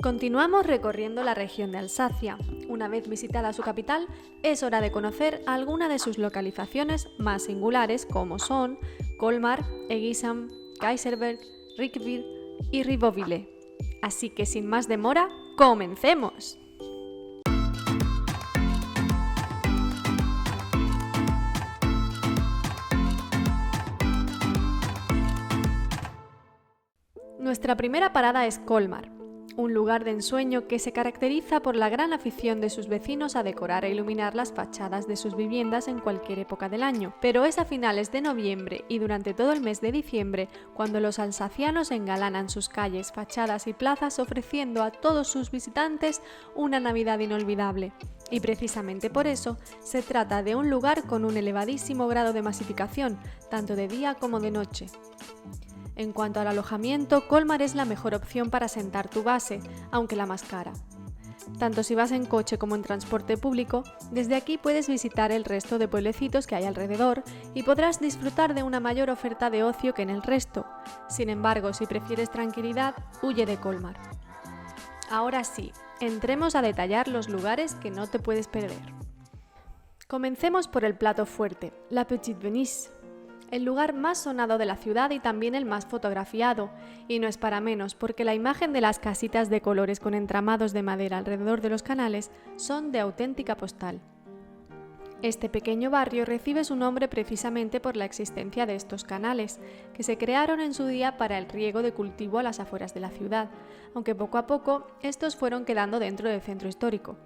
Continuamos recorriendo la región de Alsacia. Una vez visitada su capital, es hora de conocer alguna de sus localizaciones más singulares como son Colmar, Eguisam, Kaiserberg, Riquewihr y Ribeauvillé. Así que sin más demora, ¡comencemos! Nuestra primera parada es Colmar, un lugar de ensueño que se caracteriza por la gran afición de sus vecinos a decorar e iluminar las fachadas de sus viviendas en cualquier época del año. Pero es a finales de noviembre y durante todo el mes de diciembre cuando los alsacianos engalanan sus calles, fachadas y plazas ofreciendo a todos sus visitantes una Navidad inolvidable. Y precisamente por eso se trata de un lugar con un elevadísimo grado de masificación, tanto de día como de noche. En cuanto al alojamiento, Colmar es la mejor opción para sentar tu base, aunque la más cara. Tanto si vas en coche como en transporte público, desde aquí puedes visitar el resto de pueblecitos que hay alrededor y podrás disfrutar de una mayor oferta de ocio que en el resto. Sin embargo, si prefieres tranquilidad, huye de Colmar. Ahora sí, entremos a detallar los lugares que no te puedes perder. Comencemos por el plato fuerte, la Petite Venise. El lugar más sonado de la ciudad y también el más fotografiado, y no es para menos porque la imagen de las casitas de colores con entramados de madera alrededor de los canales son de auténtica postal. Este pequeño barrio recibe su nombre precisamente por la existencia de estos canales, que se crearon en su día para el riego de cultivo a las afueras de la ciudad, aunque poco a poco estos fueron quedando dentro del centro histórico.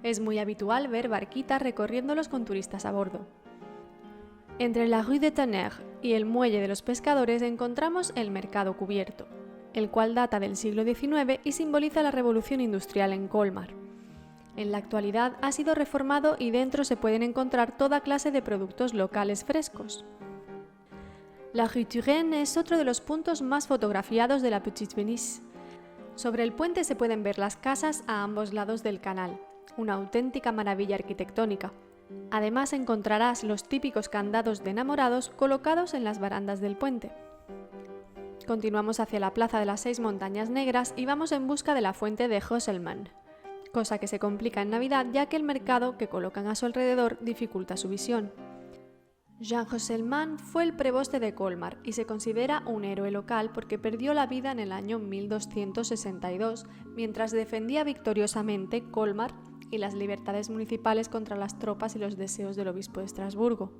Es muy habitual ver barquitas recorriéndolos con turistas a bordo. Entre la Rue de Tanner y el Muelle de los Pescadores encontramos el Mercado Cubierto, el cual data del siglo XIX y simboliza la revolución industrial en Colmar. En la actualidad ha sido reformado y dentro se pueden encontrar toda clase de productos locales frescos. La Rue Turenne es otro de los puntos más fotografiados de la Petite Venise. Sobre el puente se pueden ver las casas a ambos lados del canal, una auténtica maravilla arquitectónica. Además encontrarás los típicos candados de enamorados colocados en las barandas del puente. Continuamos hacia la Plaza de las 6 Montañas Negras y vamos en busca de la fuente de Hosselmann, cosa que se complica en Navidad ya que el mercado que colocan a su alrededor dificulta su visión. Jean Hosselmann fue el preboste de Colmar y se considera un héroe local porque perdió la vida en el año 1262 mientras defendía victoriosamente Colmar y las libertades municipales contra las tropas y los deseos del obispo de Estrasburgo.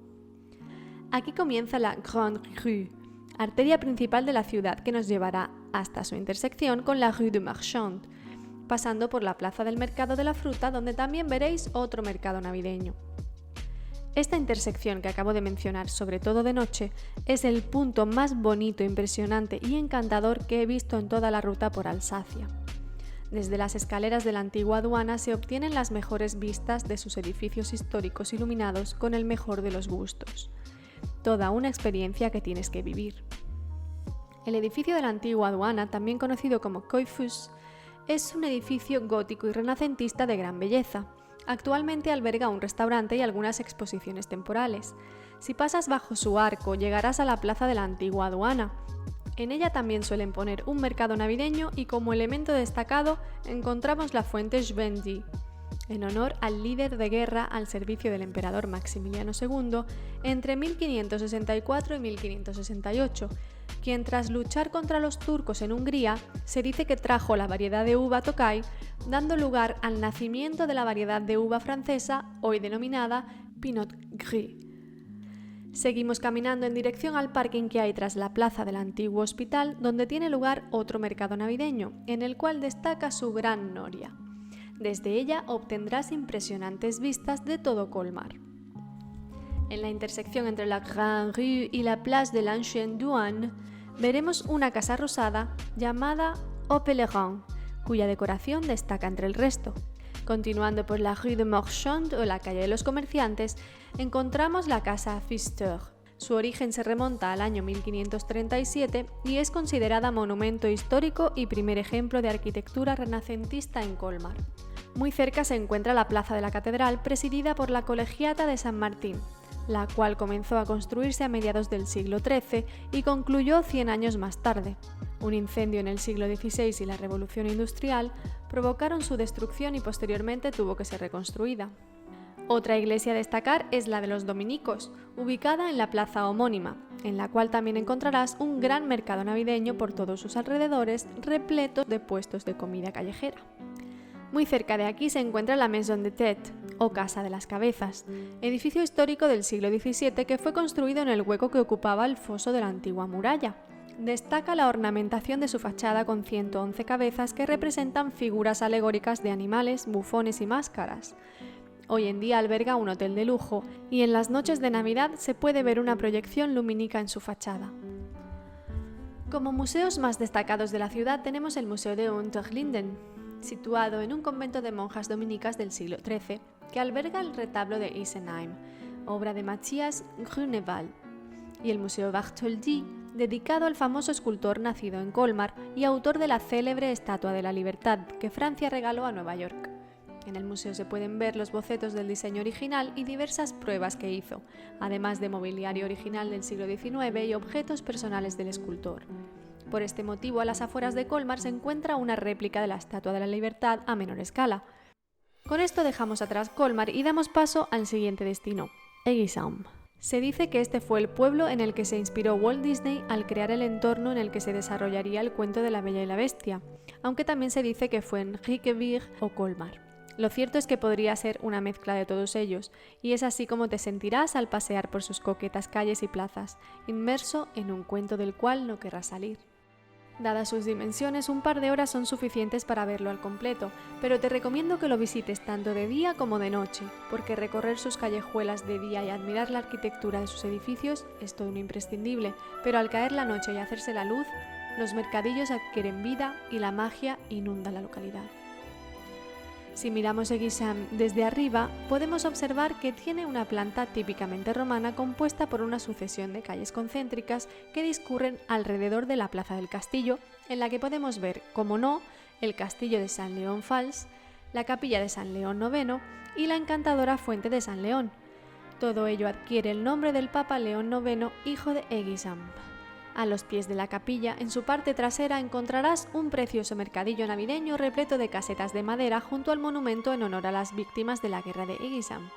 Aquí comienza la Grande Rue, arteria principal de la ciudad que nos llevará hasta su intersección con la Rue du Marchand, pasando por la Plaza del Mercado de la Fruta, donde también veréis otro mercado navideño. Esta intersección que acabo de mencionar, sobre todo de noche, es el punto más bonito, impresionante y encantador que he visto en toda la ruta por Alsacia. Desde las escaleras de la antigua aduana se obtienen las mejores vistas de sus edificios históricos iluminados con el mejor de los gustos. Toda una experiencia que tienes que vivir. El edificio de la antigua aduana, también conocido como Coiffus, es un edificio gótico y renacentista de gran belleza. Actualmente alberga un restaurante y algunas exposiciones temporales. Si pasas bajo su arco, llegarás a la plaza de la antigua aduana. En ella también suelen poner un mercado navideño y como elemento destacado encontramos la fuente Schwendi, en honor al líder de guerra al servicio del emperador Maximiliano II entre 1564 y 1568, quien tras luchar contra los turcos en Hungría se dice que trajo la variedad de uva Tokay, dando lugar al nacimiento de la variedad de uva francesa, hoy denominada Pinot Gris. Seguimos caminando en dirección al parking que hay tras la plaza del antiguo hospital, donde tiene lugar otro mercado navideño, en el cual destaca su gran noria. Desde ella obtendrás impresionantes vistas de todo Colmar. En la intersección entre la Grande Rue y la Place de l'Ancienne Douane, veremos una casa rosada llamada Au Pèlerin, cuya decoración destaca entre el resto. Continuando por la Rue de Marchand o la calle de los comerciantes, encontramos la casa Pfister. Su origen se remonta al año 1537 y es considerada monumento histórico y primer ejemplo de arquitectura renacentista en Colmar. Muy cerca se encuentra la Plaza de la Catedral, presidida por la Colegiata de San Martín, la cual comenzó a construirse a mediados del siglo XIII y concluyó 100 años más tarde. Un incendio en el siglo XVI y la Revolución Industrial provocaron su destrucción y posteriormente tuvo que ser reconstruida. Otra iglesia a destacar es la de los dominicos, ubicada en la plaza homónima, en la cual también encontrarás un gran mercado navideño por todos sus alrededores, repleto de puestos de comida callejera. Muy cerca de aquí se encuentra la Maison de Tête, o Casa de las Cabezas, edificio histórico del siglo XVII que fue construido en el hueco que ocupaba el foso de la antigua muralla. Destaca la ornamentación de su fachada con 111 cabezas que representan figuras alegóricas de animales, bufones y máscaras. Hoy en día alberga un hotel de lujo y en las noches de Navidad se puede ver una proyección lumínica en su fachada. Como museos más destacados de la ciudad tenemos el Museo de Unterlinden, situado en un convento de monjas dominicas del siglo XIII, que alberga el retablo de Isenheim, obra de Matthias Grünewald, y el Museo Bartholdi, dedicado al famoso escultor nacido en Colmar y autor de la célebre Estatua de la Libertad que Francia regaló a Nueva York. En el museo se pueden ver los bocetos del diseño original y diversas pruebas que hizo, además de mobiliario original del siglo XIX y objetos personales del escultor. Por este motivo, a las afueras de Colmar se encuentra una réplica de la Estatua de la Libertad a menor escala. Con esto dejamos atrás Colmar y damos paso al siguiente destino, Egisheim. Se dice que este fue el pueblo en el que se inspiró Walt Disney al crear el entorno en el que se desarrollaría el cuento de la Bella y la Bestia, aunque también se dice que fue en Rijkeborg o Colmar. Lo cierto es que podría ser una mezcla de todos ellos, y es así como te sentirás al pasear por sus coquetas calles y plazas, inmerso en un cuento del cual no querrás salir. Dadas sus dimensiones, un par de horas son suficientes para verlo al completo, pero te recomiendo que lo visites tanto de día como de noche, porque recorrer sus callejuelas de día y admirar la arquitectura de sus edificios es todo un imprescindible, pero al caer la noche y hacerse la luz, los mercadillos adquieren vida y la magia inunda la localidad. Si miramos Egisheim desde arriba, podemos observar que tiene una planta típicamente romana compuesta por una sucesión de calles concéntricas que discurren alrededor de la plaza del castillo, en la que podemos ver, como no, el castillo de San León Fals, la capilla de San León IX y la encantadora fuente de San León. Todo ello adquiere el nombre del Papa León IX, hijo de Egisheim. A los pies de la capilla, en su parte trasera, encontrarás un precioso mercadillo navideño repleto de casetas de madera junto al monumento en honor a las víctimas de la guerra de Egisheim.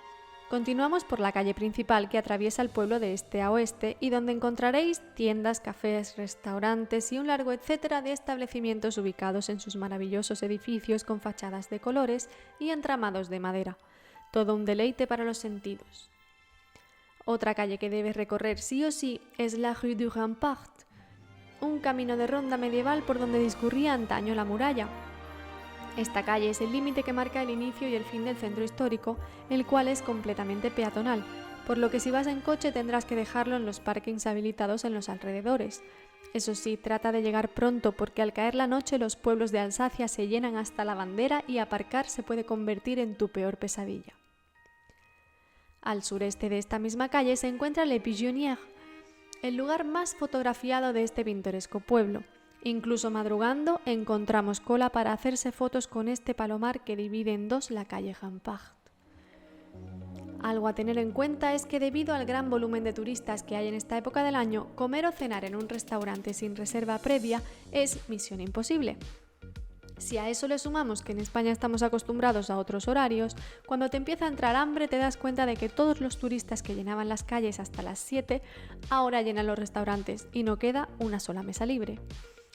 Continuamos por la calle principal que atraviesa el pueblo de este a oeste y donde encontraréis tiendas, cafés, restaurantes y un largo etcétera de establecimientos ubicados en sus maravillosos edificios con fachadas de colores y entramados de madera. Todo un deleite para los sentidos. Otra calle que debes recorrer sí o sí es la Rue du Rempart, un camino de ronda medieval por donde discurría antaño la muralla. Esta calle es el límite que marca el inicio y el fin del centro histórico, el cual es completamente peatonal, por lo que si vas en coche tendrás que dejarlo en los parkings habilitados en los alrededores. Eso sí, trata de llegar pronto porque al caer la noche los pueblos de Alsacia se llenan hasta la bandera y aparcar se puede convertir en tu peor pesadilla. Al sureste de esta misma calle se encuentra Le Pigeonnier, el lugar más fotografiado de este pintoresco pueblo. Incluso madrugando encontramos cola para hacerse fotos con este palomar que divide en dos la calle Rempart. Algo a tener en cuenta es que debido al gran volumen de turistas que hay en esta época del año, comer o cenar en un restaurante sin reserva previa es misión imposible. Si a eso le sumamos que en España estamos acostumbrados a otros horarios, cuando te empieza a entrar hambre te das cuenta de que todos los turistas que llenaban las calles hasta las 7 ahora llenan los restaurantes y no queda una sola mesa libre.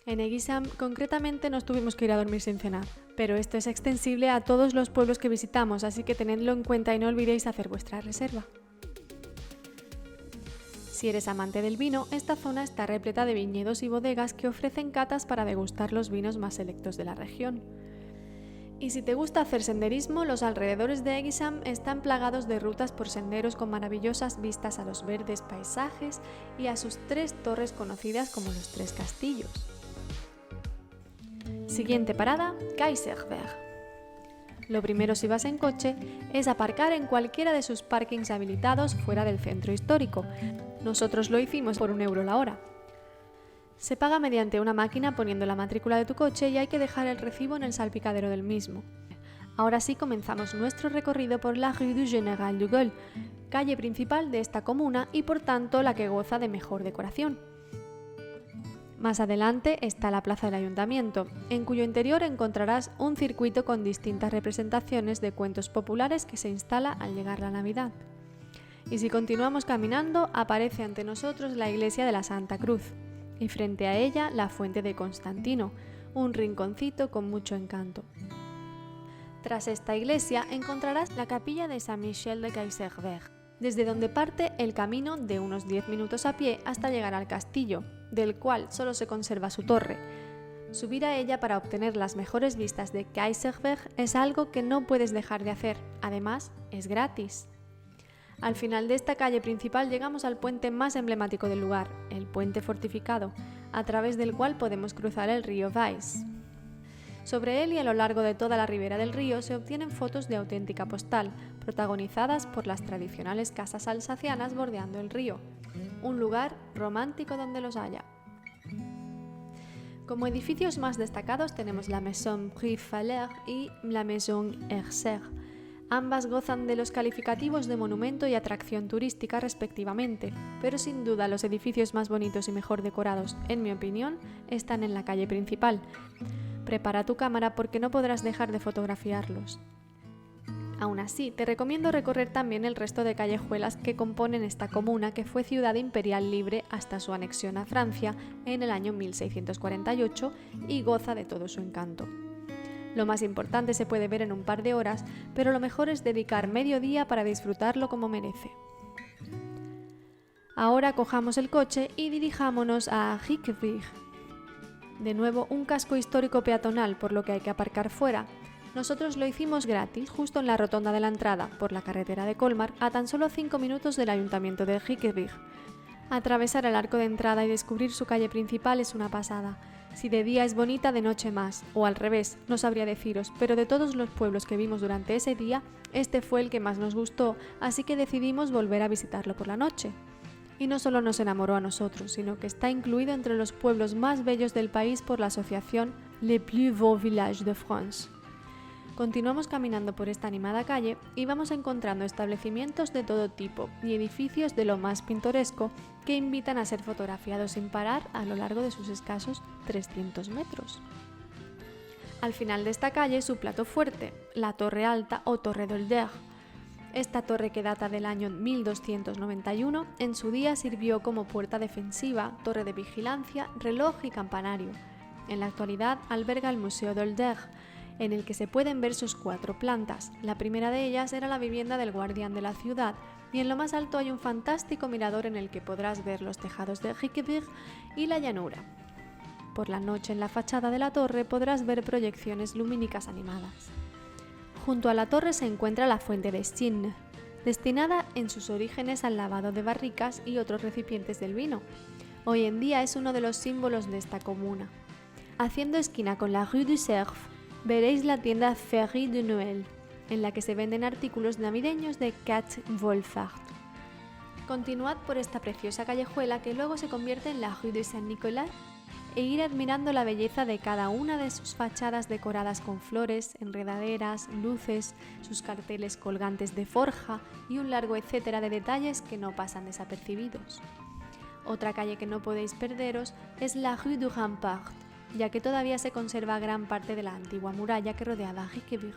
En Egisheim concretamente nos tuvimos que ir a dormir sin cenar, pero esto es extensible a todos los pueblos que visitamos, así que tenedlo en cuenta y no olvidéis hacer vuestra reserva. Si eres amante del vino, esta zona está repleta de viñedos y bodegas que ofrecen catas para degustar los vinos más selectos de la región. Y si te gusta hacer senderismo, los alrededores de Egisheim están plagados de rutas por senderos con maravillosas vistas a los verdes paisajes y a sus 3 torres conocidas como los 3 castillos. Siguiente parada, Kaiserberg. Lo primero si vas en coche es aparcar en cualquiera de sus parkings habilitados fuera del centro histórico. Nosotros lo hicimos por €1 la hora. Se paga mediante una máquina poniendo la matrícula de tu coche y hay que dejar el recibo en el salpicadero del mismo. Ahora sí comenzamos nuestro recorrido por la Rue du Général de Gaulle, calle principal de esta comuna y por tanto la que goza de mejor decoración. Más adelante está la plaza del ayuntamiento, en cuyo interior encontrarás un circuito con distintas representaciones de cuentos populares que se instala al llegar la Navidad. Y si continuamos caminando, aparece ante nosotros la iglesia de la Santa Cruz, y frente a ella la fuente de Constantino, un rinconcito con mucho encanto. Tras esta iglesia encontrarás la capilla de Saint-Michel de Kaysersberg, desde donde parte el camino de unos 10 minutos a pie hasta llegar al castillo, del cual solo se conserva su torre. Subir a ella para obtener las mejores vistas de Kaysersberg es algo que no puedes dejar de hacer, además es gratis. Al final de esta calle principal llegamos al puente más emblemático del lugar, el puente fortificado, a través del cual podemos cruzar el río Weiss. Sobre él y a lo largo de toda la ribera del río se obtienen fotos de auténtica postal, protagonizadas por las tradicionales casas alsacianas bordeando el río, un lugar romántico donde los haya. Como edificios más destacados tenemos la Maison Prix-Faller y la Maison Hersert. Ambas gozan de los calificativos de monumento y atracción turística respectivamente, pero sin duda los edificios más bonitos y mejor decorados, en mi opinión, están en la calle principal. Prepara tu cámara porque no podrás dejar de fotografiarlos. Aún así, te recomiendo recorrer también el resto de callejuelas que componen esta comuna que fue ciudad imperial libre hasta su anexión a Francia en el año 1648 y goza de todo su encanto. Lo más importante se puede ver en un par de horas, pero lo mejor es dedicar medio día para disfrutarlo como merece. Ahora cojamos el coche y dirijámonos a Rijswijk. De nuevo, un casco histórico peatonal, por lo que hay que aparcar fuera. Nosotros lo hicimos gratis, justo en la rotonda de la entrada, por la carretera de Colmar, a tan solo 5 minutos del ayuntamiento de Rijswijk. Atravesar el arco de entrada y descubrir su calle principal es una pasada. Si de día es bonita, de noche más, o al revés, no sabría deciros, pero de todos los pueblos que vimos durante ese día, este fue el que más nos gustó, así que decidimos volver a visitarlo por la noche. Y no solo nos enamoró a nosotros, sino que está incluido entre los pueblos más bellos del país por la asociación Les Plus Beaux Villages de France. Continuamos caminando por esta animada calle y vamos encontrando establecimientos de todo tipo y edificios de lo más pintoresco que invitan a ser fotografiados sin parar a lo largo de sus escasos 300 metros. Al final de esta calle su plato fuerte, la Torre Alta o Torre d'Older. Esta torre, que data del año 1291, en su día sirvió como puerta defensiva, torre de vigilancia, reloj y campanario. En la actualidad alberga el Museo d'Older, en el que se pueden ver sus 4 plantas. La primera de ellas era la vivienda del guardián de la ciudad, y en lo más alto hay un fantástico mirador en el que podrás ver los tejados de Rijswijk y la llanura. Por la noche en la fachada de la torre podrás ver proyecciones lumínicas animadas. Junto a la torre se encuentra la fuente de Steen, destinada en sus orígenes al lavado de barricas y otros recipientes del vino. Hoy en día es uno de los símbolos de esta comuna. Haciendo esquina con la Rue du Cerf, veréis la tienda Ferie de Noël, en la que se venden artículos navideños de Kat Wolfhard. Continuad por esta preciosa callejuela que luego se convierte en la Rue de Saint-Nicolas e ir admirando la belleza de cada una de sus fachadas decoradas con flores, enredaderas, luces, sus carteles colgantes de forja y un largo etcétera de detalles que no pasan desapercibidos. Otra calle que no podéis perderos es la Rue du Rempart, ya que todavía se conserva gran parte de la antigua muralla que rodeaba Rijswijk.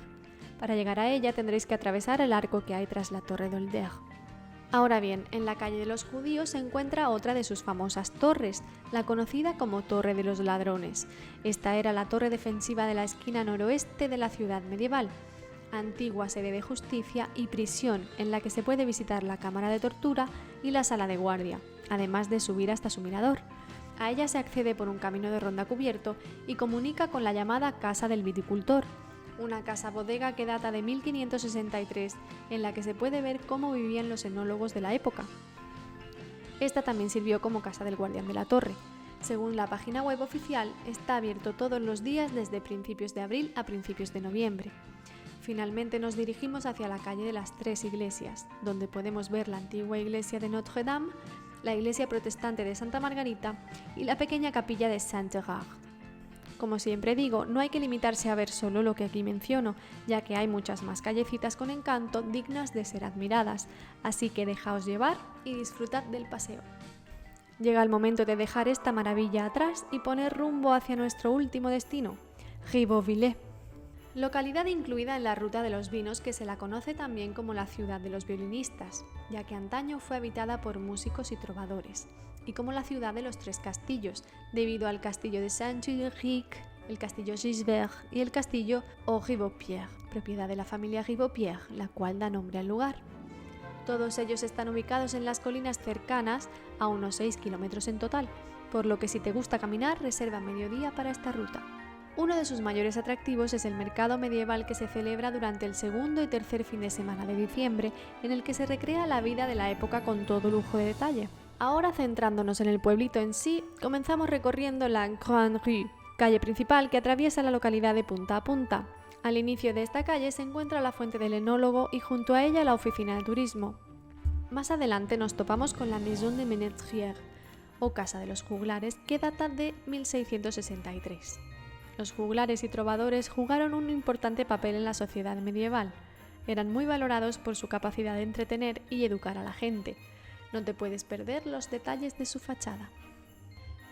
Para llegar a ella tendréis que atravesar el arco que hay tras la Torre d'Older. Ahora bien, en la calle de los Judíos se encuentra otra de sus famosas torres, la conocida como Torre de los Ladrones. Esta era la torre defensiva de la esquina noroeste de la ciudad medieval, antigua sede de justicia y prisión en la que se puede visitar la cámara de tortura y la sala de guardia, además de subir hasta su mirador. A ella se accede por un camino de ronda cubierto y comunica con la llamada Casa del Viticultor, una casa-bodega que data de 1563, en la que se puede ver cómo vivían los enólogos de la época. Esta también sirvió como casa del guardián de la torre. Según la página web oficial, está abierto todos los días desde principios de abril a principios de noviembre. Finalmente nos dirigimos hacia la calle de las Tres Iglesias, donde podemos ver la antigua iglesia de Notre-Dame, la iglesia protestante de Santa Margarita y la pequeña capilla de Saint-Gérard. Como siempre digo, no hay que limitarse a ver solo lo que aquí menciono, ya que hay muchas más callecitas con encanto dignas de ser admiradas, así que dejaos llevar y disfrutad del paseo. Llega el momento de dejar esta maravilla atrás y poner rumbo hacia nuestro último destino, Ribeauvillé. Localidad incluida en la Ruta de los Vinos, que se la conoce también como la ciudad de los violinistas, ya que antaño fue habitada por músicos y trovadores, y como la ciudad de los tres castillos, debido al castillo de Saint-Ulrich, el castillo Gisbert y el castillo Ribeaupierre, propiedad de la familia Ribeaupierre, la cual da nombre al lugar. Todos ellos están ubicados en las colinas cercanas, a unos 6 kilómetros en total, por lo que si te gusta caminar, reserva mediodía para esta ruta. Uno de sus mayores atractivos es el mercado medieval que se celebra durante el segundo y tercer fin de semana de diciembre, en el que se recrea la vida de la época con todo lujo de detalle. Ahora, centrándonos en el pueblito en sí, comenzamos recorriendo la Grande Rue, calle principal que atraviesa la localidad de punta a punta. Al inicio de esta calle se encuentra la fuente del enólogo y junto a ella la oficina de turismo. Más adelante nos topamos con la Maison de Menetrier, o Casa de los Juglares, que data de 1663. Los juglares y trovadores jugaron un importante papel en la sociedad medieval. Eran muy valorados por su capacidad de entretener y educar a la gente. No te puedes perder los detalles de su fachada.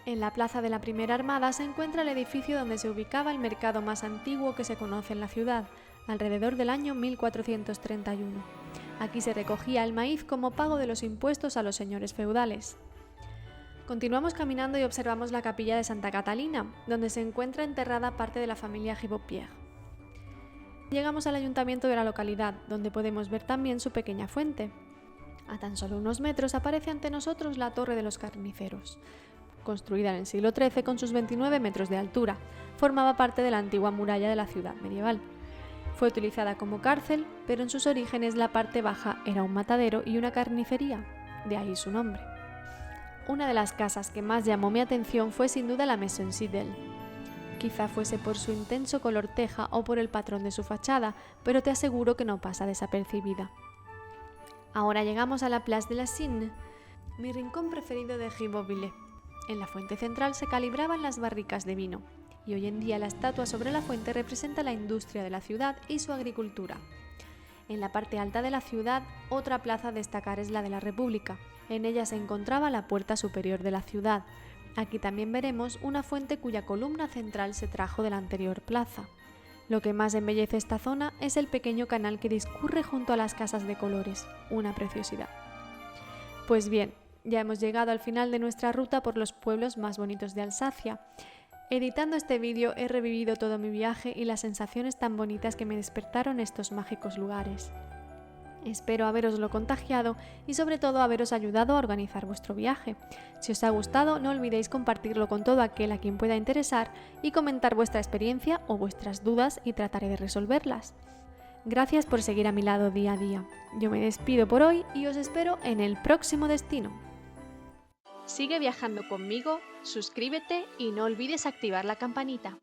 En la plaza de la Primera Armada se encuentra el edificio donde se ubicaba el mercado más antiguo que se conoce en la ciudad, alrededor del año 1431. Aquí se recogía el maíz como pago de los impuestos a los señores feudales. Continuamos caminando y observamos la capilla de Santa Catalina, donde se encuentra enterrada parte de la familia Ribeaupierre. Llegamos al ayuntamiento de la localidad, donde podemos ver también su pequeña fuente. A tan solo unos metros aparece ante nosotros la Torre de los Carniceros. Construida en el siglo XIII con sus 29 metros de altura, formaba parte de la antigua muralla de la ciudad medieval. Fue utilizada como cárcel, pero en sus orígenes la parte baja era un matadero y una carnicería, de ahí su nombre. Una de las casas que más llamó mi atención fue sin duda la Maison Sidel. Quizá fuese por su intenso color teja o por el patrón de su fachada, pero te aseguro que no pasa desapercibida. Ahora llegamos a la Place de la Cygne, mi rincón preferido de Ribeauvillé. En la fuente central se calibraban las barricas de vino, y hoy en día la estatua sobre la fuente representa la industria de la ciudad y su agricultura. En la parte alta de la ciudad, otra plaza a destacar es la de la República. En ella se encontraba la puerta superior de la ciudad. Aquí también veremos una fuente cuya columna central se trajo de la anterior plaza. Lo que más embellece esta zona es el pequeño canal que discurre junto a las casas de colores, una preciosidad. Pues bien, ya hemos llegado al final de nuestra ruta por los pueblos más bonitos de Alsacia. Editando este vídeo he revivido todo mi viaje y las sensaciones tan bonitas que me despertaron estos mágicos lugares. Espero haberoslo contagiado y sobre todo haberos ayudado a organizar vuestro viaje. Si os ha gustado, no olvidéis compartirlo con todo aquel a quien pueda interesar y comentar vuestra experiencia o vuestras dudas y trataré de resolverlas. Gracias por seguir a mi lado día a día. Yo me despido por hoy y os espero en el próximo destino. Sigue viajando conmigo, suscríbete y no olvides activar la campanita.